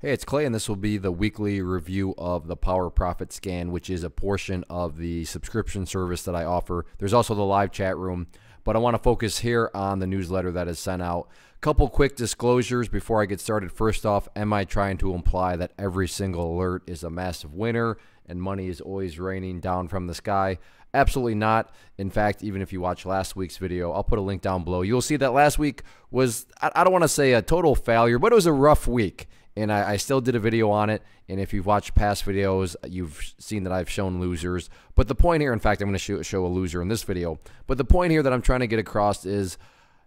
Hey, it's Clay, and this will be the weekly review of the Power Profit Scan, which is a portion of the subscription service that I offer. There's also the live chat room, but I want to focus here on the newsletter that is sent out. Couple quick disclosures before I get started. First off, am I trying to imply that every single alert is a massive winner and money is always raining down from the sky? Absolutely not. In fact, even if you watch last week's video, I'll put a link down below. You'll see that last week was, I don't want to say a total failure, but it was a rough week. And I still did a video on it, and if you've watched past videos, you've seen that I've shown losers. But the point here, in fact, I'm going to show a loser in this video, but the point here that I'm trying to get across is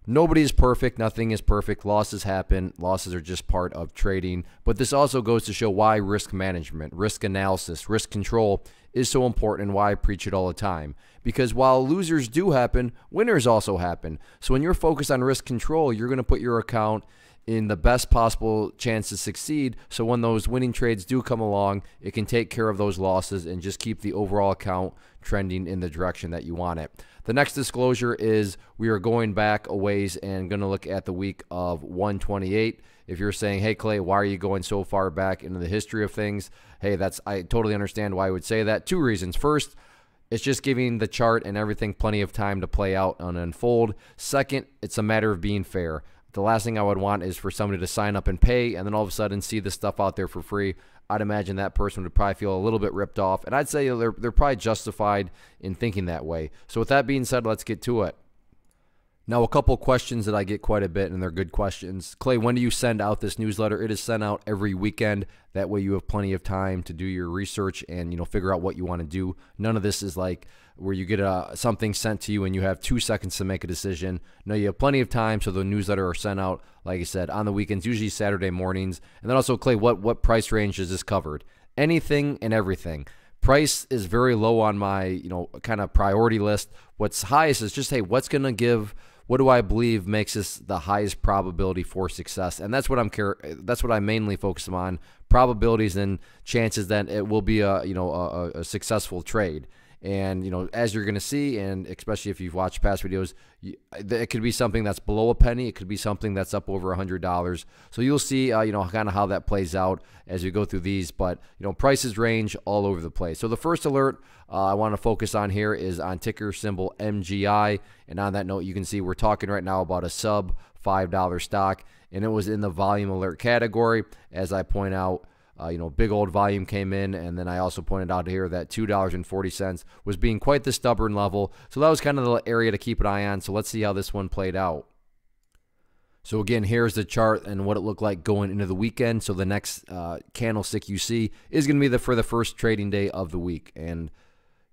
nobody is perfect, nothing is perfect, losses happen, losses are just part of trading. But this also goes to show why risk management, risk analysis, risk control is so important and why I preach it all the time. Because while losers do happen, winners also happen. So when you're focused on risk control, you're going to put your account in the best possible chance to succeed, so when those winning trades do come along, it can take care of those losses and just keep the overall account trending in the direction that you want it. The next disclosure is we are going back a ways and going to look at the week of 128. If you're saying, hey Clay, why are you going so far back into the history of things? Hey, I totally understand why I would say that. Two reasons. First, it's just giving the chart and everything plenty of time to play out and unfold. Second, it's a matter of being fair. The last thing I would want is for somebody to sign up and pay and then all of a sudden see the stuff out there for free. I'd imagine that person would probably feel a little bit ripped off, and I'd say they're probably justified in thinking that way. So with that being said, let's get to it. Now, a couple questions that I get quite a bit, and they're good questions. Clay, when do you send out this newsletter? It is sent out every weekend. That way you have plenty of time to do your research and figure out what you want to do. None of this is like where you get something sent to you and you have 2 seconds to make a decision. No, you have plenty of time, so the newsletter are sent out, like I said, on the weekends, usually Saturday mornings. And then also, Clay, what price range is this covered? Anything and everything. Price is very low on my kind of priority list. What's highest is just, hey, what do I believe makes this the highest probability for success? And that's what I mainly focus on, probabilities and chances that it will be a successful trade. And as you're going to see, and especially if you've watched past videos, it could be something that's below a penny, it could be something that's up over $100. So you'll see kind of how that plays out as we go through these. But prices range all over the place. So the first alert I want to focus on here is on ticker symbol MGI. And on that note, you can see we're talking right now about a sub $5 stock, and it was in the volume alert category. As I point out, big old volume came in, and then I also pointed out here that $2.40 was being quite the stubborn level. So that was kind of the area to keep an eye on. So let's see how this one played out. So again, here's the chart and what it looked like going into the weekend. So the next candlestick you see is going to be for the first trading day of the week. And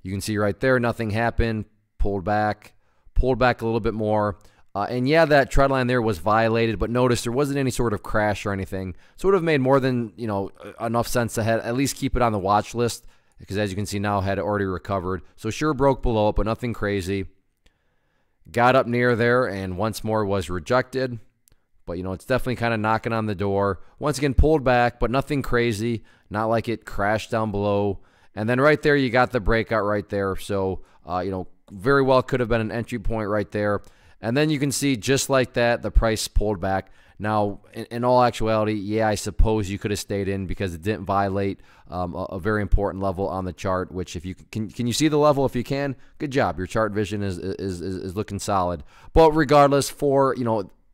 you can see right there, nothing happened, pulled back a little bit more. And yeah, that trend line there was violated, but notice there wasn't any sort of crash or anything. So it would have made more than enough sense to at least keep it on the watch list, because as you can see now, had already recovered. So sure broke below it, but nothing crazy. Got up near there and once more was rejected. But it's definitely kind of knocking on the door. Once again, pulled back, but nothing crazy. Not like it crashed down below. And then right there, you got the breakout right there. So very well could have been an entry point right there. And then you can see just like that, the price pulled back. Now, in all actuality, yeah, I suppose you could have stayed in because it didn't violate a very important level on the chart, which if you can you see the level? If you can, good job. Your chart vision is looking solid. But regardless, for,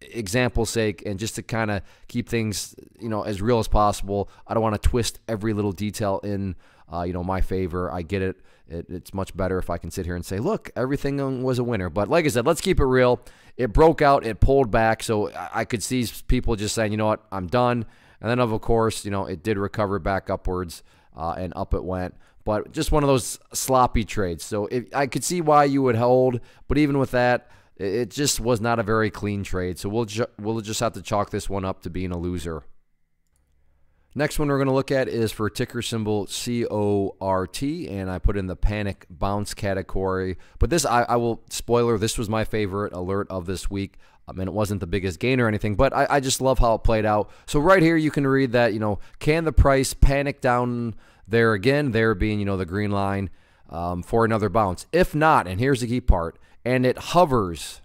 example's sake, and just to kind of keep things, as real as possible, I don't want to twist every little detail in, my favor. I get it. It's much better if I can sit here and say, look, everything was a winner. But like I said, let's keep it real. It broke out. It pulled back. So I could see people just saying, you know what, I'm done. And then, of course, it did recover back upwards and up it went. But just one of those sloppy trades. So I could see why you would hold. But even with that, it just was not a very clean trade. So we'll just have to chalk this one up to being a loser. Next one we're going to look at is for ticker symbol CORT, and I put in the panic bounce category. But this, I will, spoiler, this was my favorite alert of this week. I mean, it wasn't the biggest gain or anything, but I just love how it played out. So right here you can read that, can the price panic down there again, there being, the green line, for another bounce? If not, and here's the key part, and it hovers,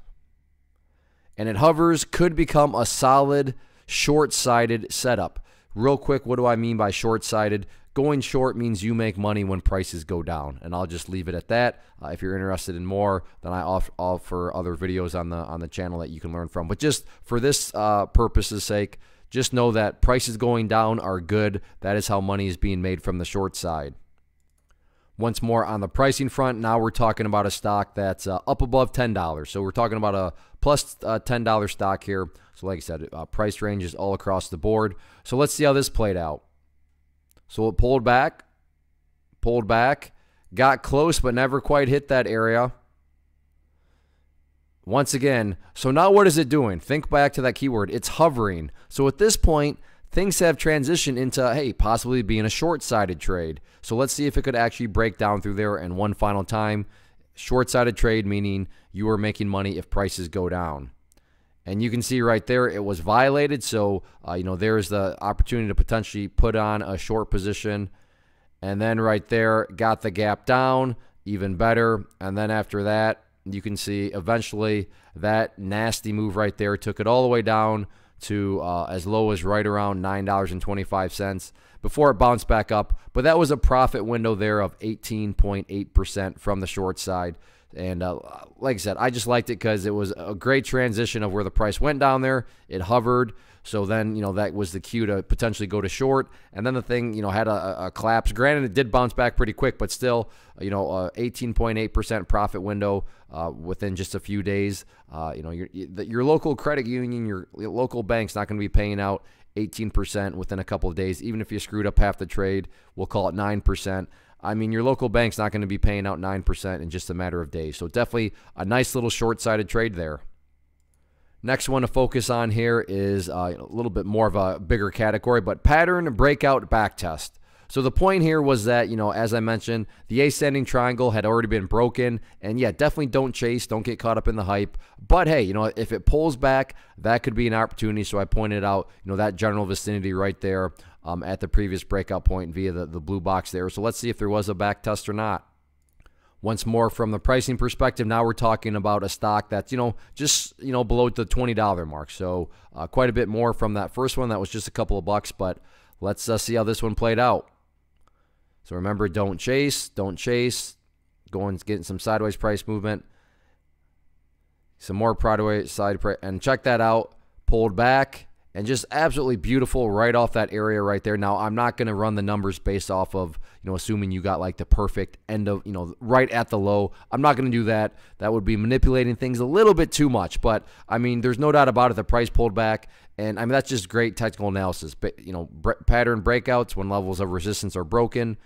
could become a solid short-sided setup. Real quick, what do I mean by short-sighted? Going short means you make money when prices go down, and I'll just leave it at that. If you're interested in more, then I offer other videos on the channel that you can learn from. But just for this purpose's sake, just know that prices going down are good. That is how money is being made from the short side. Once more on the pricing front, now we're talking about a stock that's up above $10. So we're talking about a plus $10 stock here. So like I said, price ranges all across the board. So let's see how this played out. So it pulled back, got close but never quite hit that area. Once again, so now what is it doing? Think back to that keyword. It's hovering. So at this point, things have transitioned into, hey, possibly being a short-sided trade. So let's see if it could actually break down through there. And one final time, short-sided trade meaning you are making money if prices go down. And you can see right there it was violated. So, there's the opportunity to potentially put on a short position. And then right there, got the gap down, even better. And then after that, you can see eventually that nasty move right there took it all the way down to as low as right around $9.25 before it bounced back up. But that was a profit window there of 18.8% from the short side. And like I said, I just liked it because it was a great transition of where the price went down there. It hovered. So then, that was the cue to potentially go to short. And then the thing, had a collapse. Granted, it did bounce back pretty quick, but still, 18.8% profit window within just a few days. Your local credit union, your local bank's not going to be paying out 18% within a couple of days. Even if you screwed up half the trade, we'll call it 9%. I mean, your local bank's not going to be paying out 9% in just a matter of days. So definitely a nice little short-sided trade there. Next one to focus on here is a little bit more of a bigger category, but pattern, breakout, backtest. So the point here was that, as I mentioned, the ascending triangle had already been broken. And yeah, definitely don't chase. Don't get caught up in the hype. But hey, if it pulls back, that could be an opportunity. So I pointed out, that general vicinity right there at the previous breakout point via the blue box there. So let's see if there was a backtest or not. Once more from the pricing perspective, now we're talking about a stock that's, just, below the $20 mark. So quite a bit more from that first one. That was just a couple of bucks, but let's see how this one played out. So remember, don't chase, going, getting some sideways price movement, some more side price, and check that out, pulled back, and just absolutely beautiful right off that area right there. Now, I'm not going to run the numbers based off of, assuming you got like the perfect end of, right at the low. I'm not going to do that. That would be manipulating things a little bit too much. But, I mean, there's no doubt about it. The price pulled back. And, I mean, that's just great technical analysis. But, pattern breakouts, when levels of resistance are broken,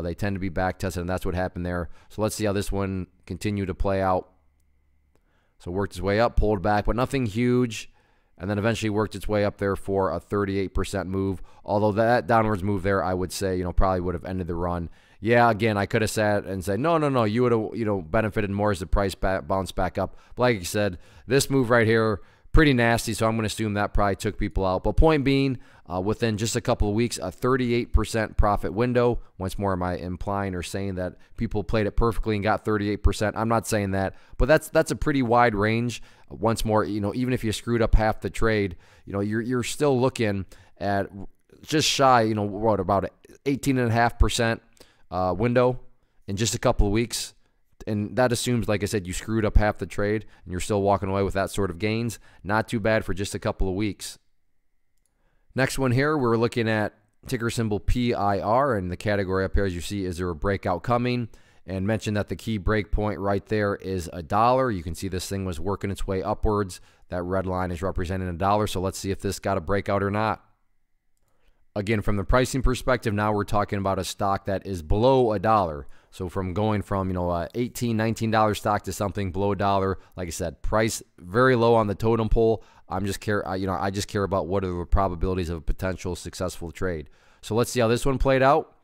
they tend to be back tested, and that's what happened there. So let's see how this one continued to play out. So worked its way up, pulled back, but nothing huge. And then eventually worked its way up there for a 38% move. Although that downwards move there, I would say, probably would have ended the run. Yeah, again, I could have sat and said, no, you would have, benefited more as the price bounced back up. But like I said, this move right here, pretty nasty, so I'm going to assume that probably took people out. But point being, within just a couple of weeks, a 38% profit window. Once more, am I implying or saying that people played it perfectly and got 38%? I'm not saying that, but that's a pretty wide range. Once more, even if you screwed up half the trade, you're still looking at just shy, what, about 18.5% window in just a couple of weeks. And that assumes, like I said, you screwed up half the trade and you're still walking away with that sort of gains. Not too bad for just a couple of weeks. Next one here, we're looking at ticker symbol PIR, and the category up here, as you see, is there a breakout coming? And mention that the key break point right there is $1. You can see this thing was working its way upwards. That red line is representing $1. So let's see if this got a breakout or not. Again, from the pricing perspective, now we're talking about a stock that is below $1. So from going from, $18, $19 stock to something below $1, like I said, price very low on the totem pole. I just care about what are the probabilities of a potential successful trade. So let's see how this one played out.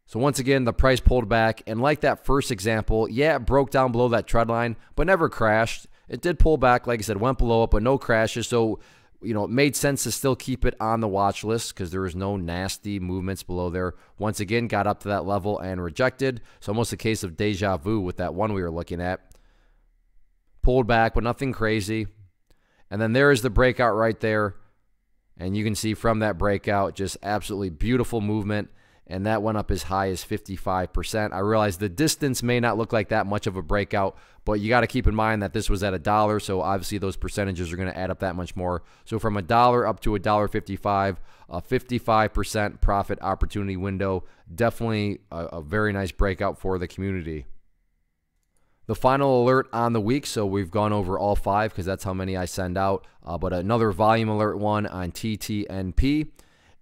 So once again, the price pulled back, and like that first example, yeah, it broke down below that trend line, but never crashed. It did pull back, like I said, went below it, but no crashes. So, it made sense to still keep it on the watch list because there was no nasty movements below there. Once again, got up to that level and rejected. So almost a case of deja vu with that one we were looking at. Pulled back, but nothing crazy. And then there is the breakout right there. And you can see from that breakout, just absolutely beautiful movement. And that went up as high as 55%. I realize the distance may not look like that much of a breakout, but you got to keep in mind that this was at $1, so obviously those percentages are going to add up that much more. So from $1 up to $1.55, a 55% profit opportunity window. Definitely a very nice breakout for the community. The final alert on the week, so we've gone over all 5 because that's how many I send out, but another volume alert one on TTNP.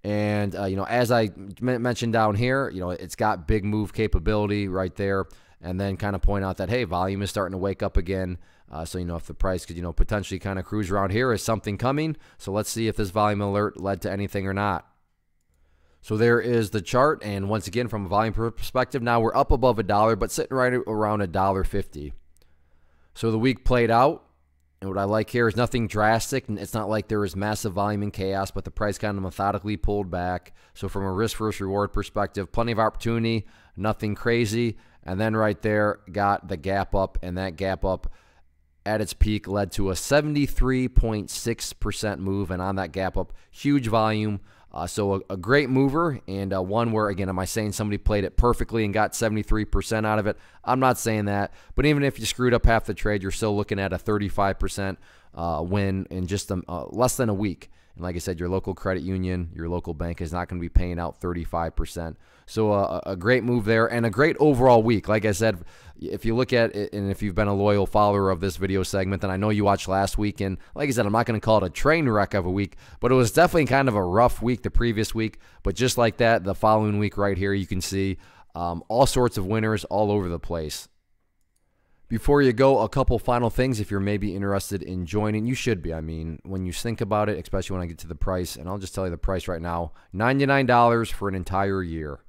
And, as I mentioned down here, it's got big move capability right there. And then kind of point out that, hey, volume is starting to wake up again. So, if the price could, potentially kind of cruise around here, is something coming? So let's see if this volume alert led to anything or not. So there is the chart. And once again, from a volume perspective, now we're up above $1, but sitting right around $1.50. So the week played out. And what I like here is nothing drastic. And it's not like there was massive volume and chaos, but the price kind of methodically pulled back. So from a risk versus reward perspective, plenty of opportunity, nothing crazy. And then right there, got the gap up, and that gap up at its peak led to a 73.6% move. And on that gap up, huge volume. So a great mover, and one where, again, am I saying somebody played it perfectly and got 73% out of it? I'm not saying that. But even if you screwed up half the trade, you're still looking at a 35% win in just less than a week. And like I said, your local credit union, your local bank is not going to be paying out 35%. So a great move there, and a great overall week. Like I said, if you look at it, and if you've been a loyal follower of this video segment, then I know you watched last week. And like I said, I'm not going to call it a train wreck of a week, but it was definitely kind of a rough week the previous week. But just like that, the following week right here, you can see all sorts of winners all over the place. Before you go, a couple final things. If you're maybe interested in joining, you should be. I mean, when you think about it, especially when I get to the price, and I'll just tell you the price right now, $99 for an entire year.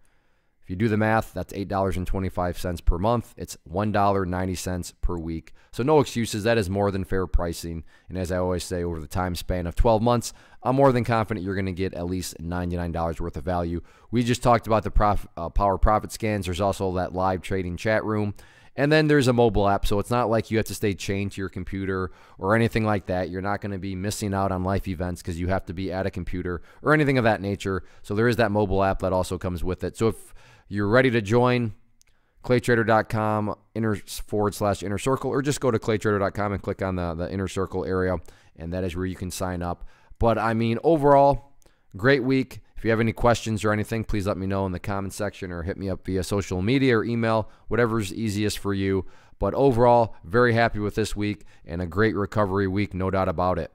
If you do the math, that's $8.25 per month. It's $1.90 per week. So no excuses. That is more than fair pricing. And as I always say, over the time span of 12 months, I'm more than confident you're going to get at least $99 worth of value. We just talked about the power profit scans. There's also that live trading chat room. And then there's a mobile app, so it's not like you have to stay chained to your computer or anything like that. You're not going to be missing out on life events because you have to be at a computer or anything of that nature. So there is that mobile app that also comes with it. So if you're ready to join, ClayTrader.com /inner circle, or just go to ClayTrader.com and click on the inner circle area, and that is where you can sign up. But I mean, overall, great week. If you have any questions or anything, please let me know in the comment section or hit me up via social media or email, whatever's easiest for you. But overall, very happy with this week and a great recovery week, no doubt about it.